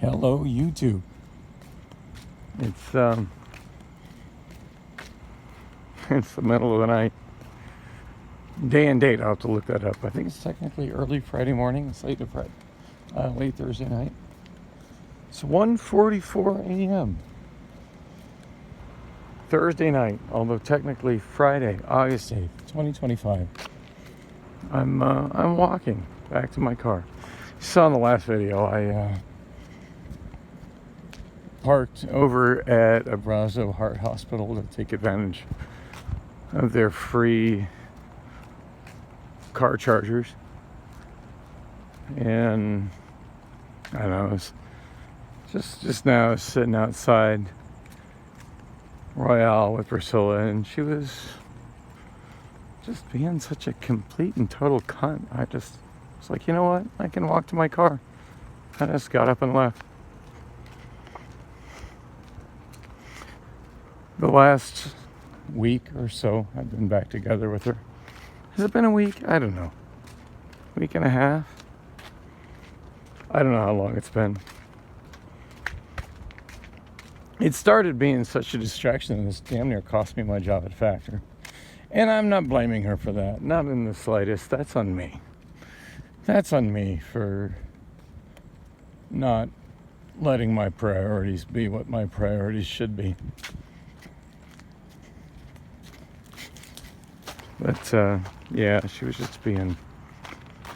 Hello, YouTube. It's it's the middle of the night. Day and date. I'll have to look that up. I think it's technically early Friday morning. It's late late Thursday night. It's 1:44 a.m. Thursday night, although technically Friday, August 8th, 2025. I'm walking back to my car. You saw in the last video, I parked over at Abrazo Heart Hospital to take advantage of their free car chargers. And I don't know, it's just now sitting outside Royale with Priscilla, and she was just being such a complete and total cunt. I just was like, you know what? I can walk to my car. I just got up and left. The last week or so, I've been back together with her. Has it been a week? I don't know. Week and a half? I don't know how long it's been. It started being such a distraction that this damn near cost me my job at Factor. And I'm not blaming her for that. Not in the slightest. That's on me. That's on me for not letting my priorities be what my priorities should be. But, yeah, she was just being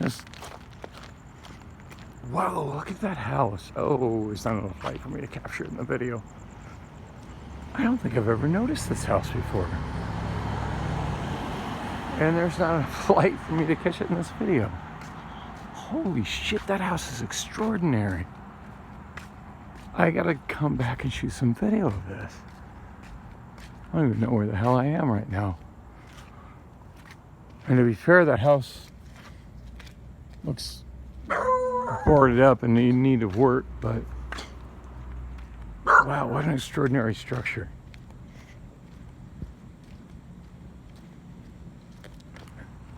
just... Whoa, look at that house. Oh, it's not enough light for me to capture it in the video. I don't think I've ever noticed this house before. And there's not enough light for me to catch it in this video. Holy shit, that house is extraordinary. I gotta come back and shoot some video of this. I don't even know where the hell I am right now. And to be fair, that house looks boarded up and in need of work, but wow, what an extraordinary structure.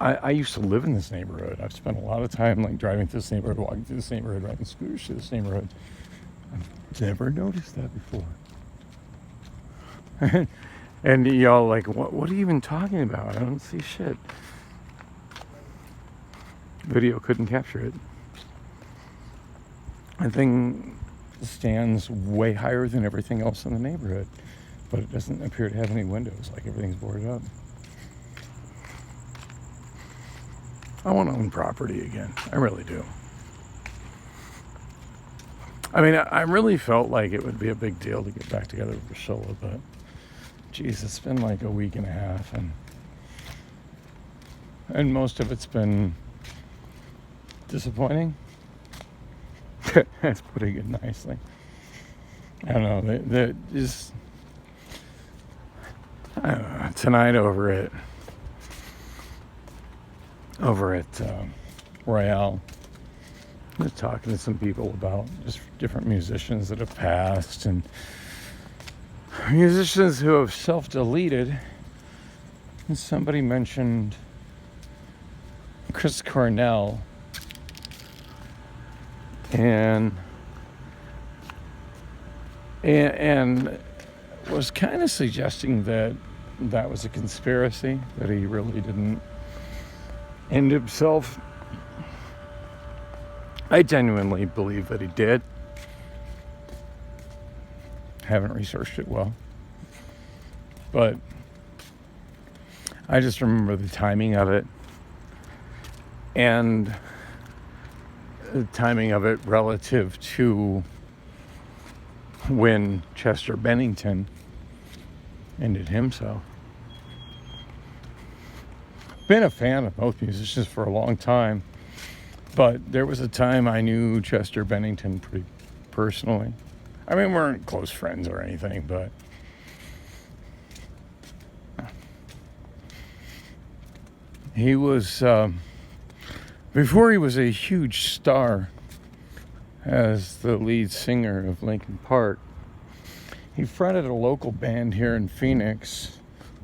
I used to live in this neighborhood. I've spent a lot of time like driving through this neighborhood, walking through this neighborhood, riding scooters through this neighborhood. I've never noticed that before. And y'all like, what are you even talking about? I don't see shit. Video couldn't capture it. The thing stands way higher than everything else in the neighborhood, but it doesn't appear to have any windows, like everything's boarded up. I want to own property again. I really do. I mean, I really felt like it would be a big deal to get back together with Priscilla, but geez, it's been like a week and a half, and most of it's been disappointing. That's putting it nicely. I don't know. I don't know. Tonight over at Royale, I was talking to some people about just different musicians that have passed and musicians who have self-deleted. And somebody mentioned Chris Cornell, and was kind of suggesting that was a conspiracy, that he really didn't end himself. I genuinely believe that he did. Haven't researched it well, but I just remember the timing of it, and the timing of it relative to when Chester Bennington ended himself. Been a fan of both musicians for a long time, but there was a time I knew Chester Bennington pretty personally. I mean, we weren't close friends or anything, but he was, before he was a huge star as the lead singer of Linkin Park, he fronted a local band here in Phoenix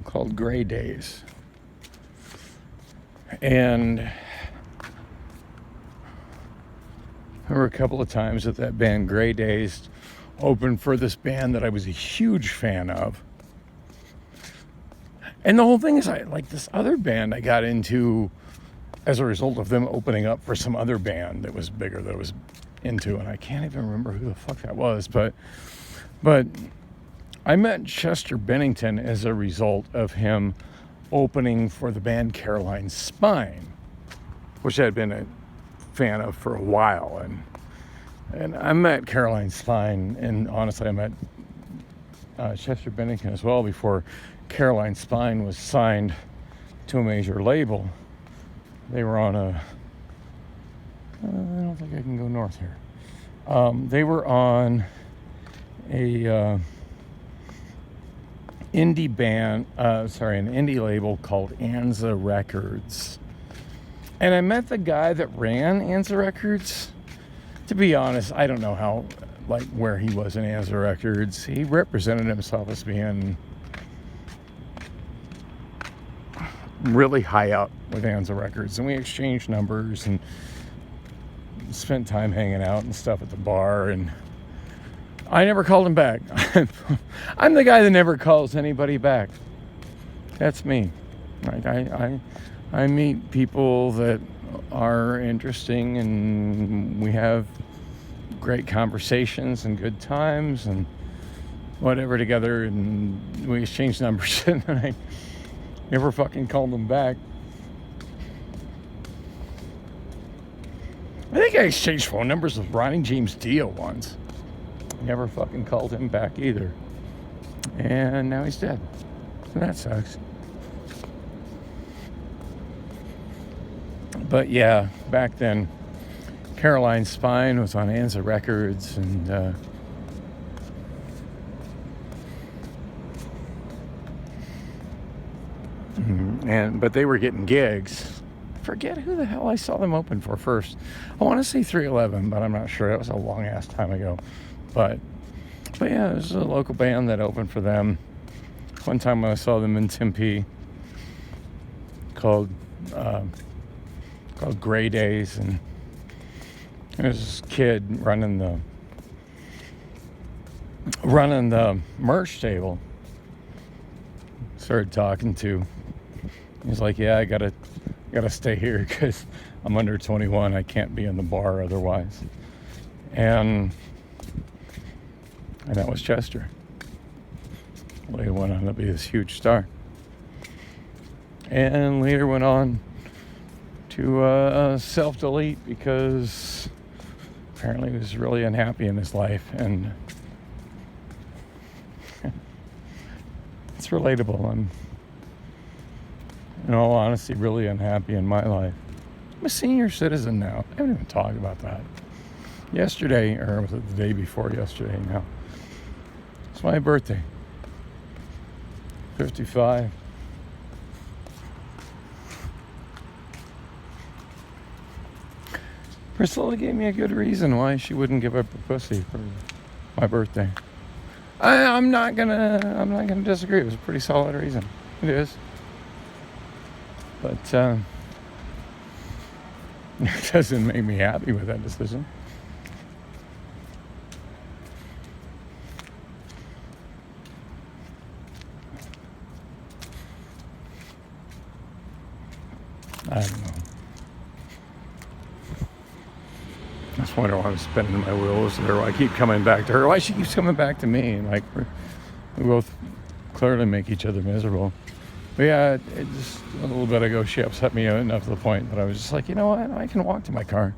called Gray Days. And There were a couple of times that band Grey Days opened for this band that I was a huge fan of. And the whole thing is, I like this other band I got into as a result of them opening up for some other band that was bigger that I was into, and I can't even remember who the fuck that was, but I met Chester Bennington as a result of him opening for the band Caroline Spine, which I had been a fan of for a while, and I met Caroline Spine, and honestly I met Chester Bennington as well before Caroline Spine was signed to a major label. They were on I don't think I can go north here. They were on a indie band, an indie label called Anza Records. And I met the guy that ran Anza Records. To be honest, I don't know where he was in Anza Records. He represented himself as being really high up with Anza Records, and we exchanged numbers and spent time hanging out and stuff at the bar, and I never called him back. I'm the guy that never calls anybody back. That's me. Like I meet people that are interesting, and we have great conversations and good times and whatever together, and we exchange numbers, and I never fucking called them back. I think I exchanged phone numbers with Ronnie James Dio once. Never fucking called him back either. And now he's dead. So that sucks. But yeah, back then, Caroline Spine was on Anza Records, but they were getting gigs. Forget who the hell I saw them open for first. I want to say 311, but I'm not sure. That was a long ass time ago. But yeah, there's a local band that opened for them. One time I saw them in Tempe, called Grey Days, and there's this kid running the merch table. Started talking to. He's like, "Yeah, I gotta stay here because I'm under 21. I can't be in the bar otherwise." And that was Chester. Well, he went on to be this huge star, and later went on to self-delete because apparently he was really unhappy in his life, and it's relatable. I'm, in all honesty, really unhappy in my life. I'm a senior citizen now. I haven't even talked about that. Yesterday, or was it the day before yesterday now? It's my birthday. 55. Priscilla gave me a good reason why she wouldn't give up her pussy for my birthday. I'm not gonna disagree. It was a pretty solid reason. It is. But it doesn't make me happy with that decision. I don't know. I just wonder why I'm spinning my wheels there. I keep coming back to her. Why she keeps coming back to me? Like, we both clearly make each other miserable. But yeah, it just a little bit ago, she upset me enough to the point that I was just like, you know what? I can walk to my car.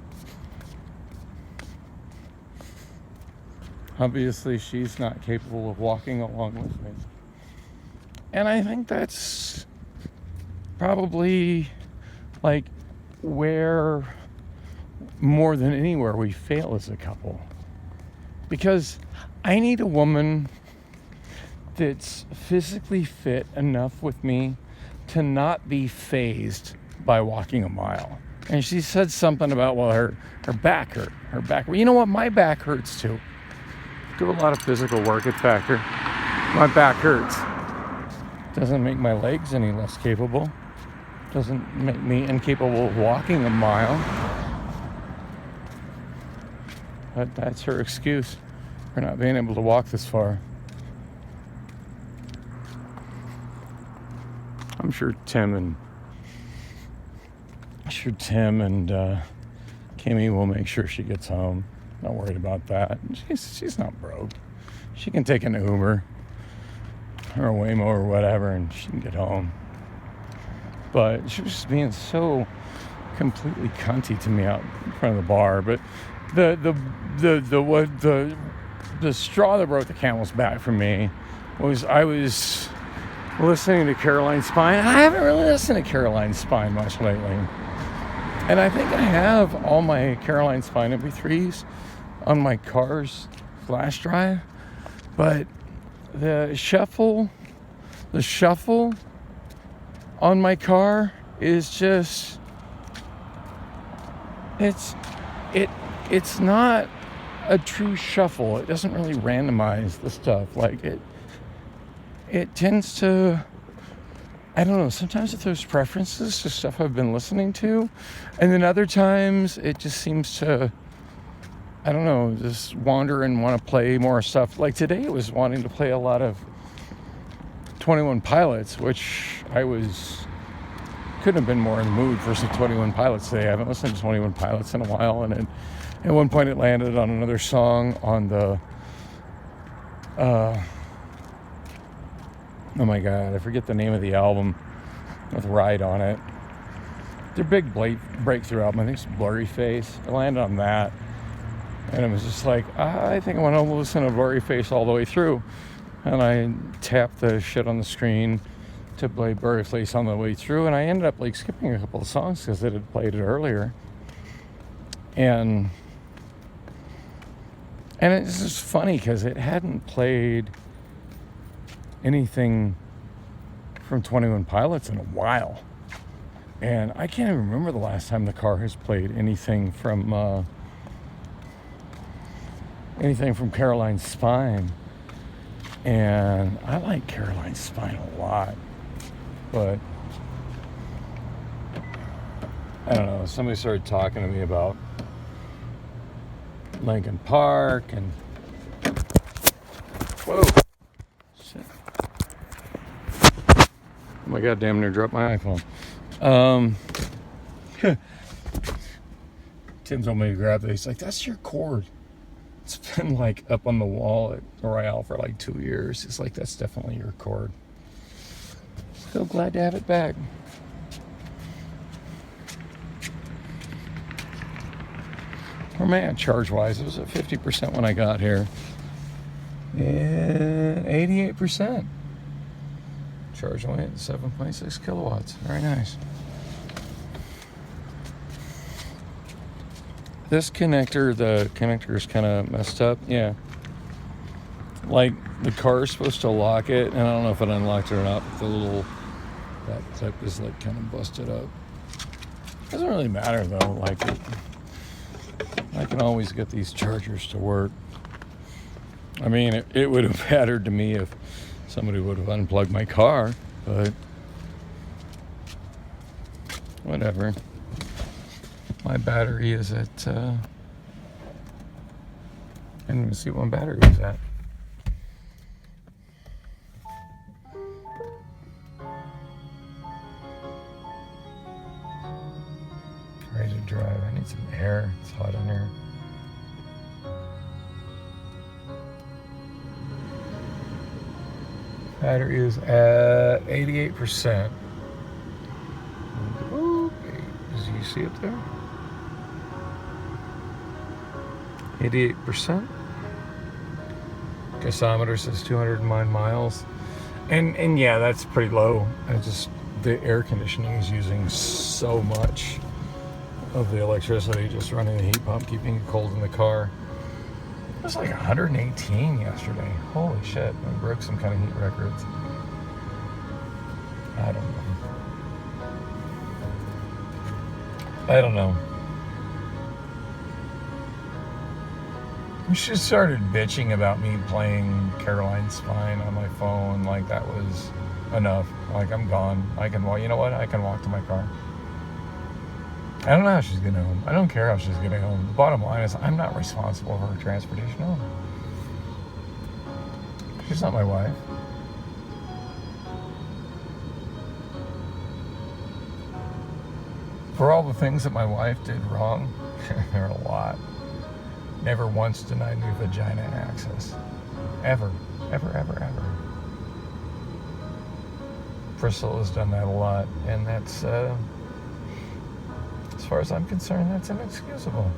Obviously, she's not capable of walking along with me. And I think that's probably like where, more than anywhere, we fail as a couple. Because I need a woman that's physically fit enough with me to not be fazed by walking a mile. And she said something about, well, her back hurt. Her back. Well, you know what? My back hurts too. Do a lot of physical work at Factor. My back hurts. Doesn't make my legs any less capable. Doesn't make me incapable of walking a mile. That's her excuse for not being able to walk this far. I'm sure Tim and Kimmy will make sure she gets home. Not worried about that. She's not broke. She can take an Uber or a Waymo or whatever, and she can get home. But she was just being so completely cunty to me out in front of the bar. But the straw that broke the camel's back for me was I was listening to Caroline Spine. I haven't really listened to Caroline Spine much lately. And I think I have all my Caroline Spine MP3s on my car's flash drive. But the shuffle on my car is just, it's not a true shuffle. It doesn't really randomize the stuff. Like it tends to, I don't know, sometimes it throws preferences to stuff I've been listening to, and then other times it just seems to, I don't know, just wander and want to play more stuff. Like today it was wanting to play a lot of 21 Pilots, which couldn't have been more in the mood for some 21 Pilots today. I haven't listened to 21 Pilots in a while, and at one point it landed on another song on the oh my god, I forget the name of the album with Ride on it. Their big breakthrough album, I think it's Blurry Face. I landed on that, and it was just like, I think I want to listen to Blurry Face all the way through. And I tapped the shit on the screen to play Blurry Face on the way through, and I ended up like skipping a couple of songs because it had played it earlier. And it's just funny because it hadn't played anything from 21 Pilots in a while, and I can't even remember the last time the car has played anything from Caroline Spine. And I like Caroline Spine a lot, but I don't know, somebody started talking to me about Linkin Park and whoa shit. Oh my god, damn near dropped my iPhone. Tim told me to grab it. He's like, that's your cord. It's been like up on the wall at Royale for like 2 years. It's like, that's definitely your cord. So glad to have it back. Where am I at charge-wise? It was at 50% when I got here. And 88%. Charge only at 7.6 kilowatts. Very nice. This connector, the connector is kind of messed up. Yeah. Like, the car is supposed to lock it, and I don't know if it unlocked it or not, but that clip is like kind of busted up. Doesn't really matter though. Like, I can always get these chargers to work. I mean, it would have mattered to me if somebody would have unplugged my car, but whatever. My battery is at, I didn't even see what my battery was at. Ready to drive. I need some air. It's hot in here. Battery is at 88%. Does you see it there? 88%. Gasometer says 209 miles. And yeah, that's pretty low. The air conditioning is using so much of the electricity, just running the heat pump, keeping it cold in the car. It was like 118 yesterday. Holy shit, I broke some kind of heat records. I don't know. She started bitching about me playing Caroline Spine on my phone. Like, that was enough. Like, I'm gone. I can walk. You know what? I can walk to my car. I don't know how she's getting home. I don't care how she's getting home. The bottom line is I'm not responsible for her transportation home. She's not my wife. For all the things that my wife did wrong, there are a lot. Never once denied me vagina access. Ever. Ever, ever, ever. Priscilla's done that a lot, and that's, as far as I'm concerned, that's inexcusable.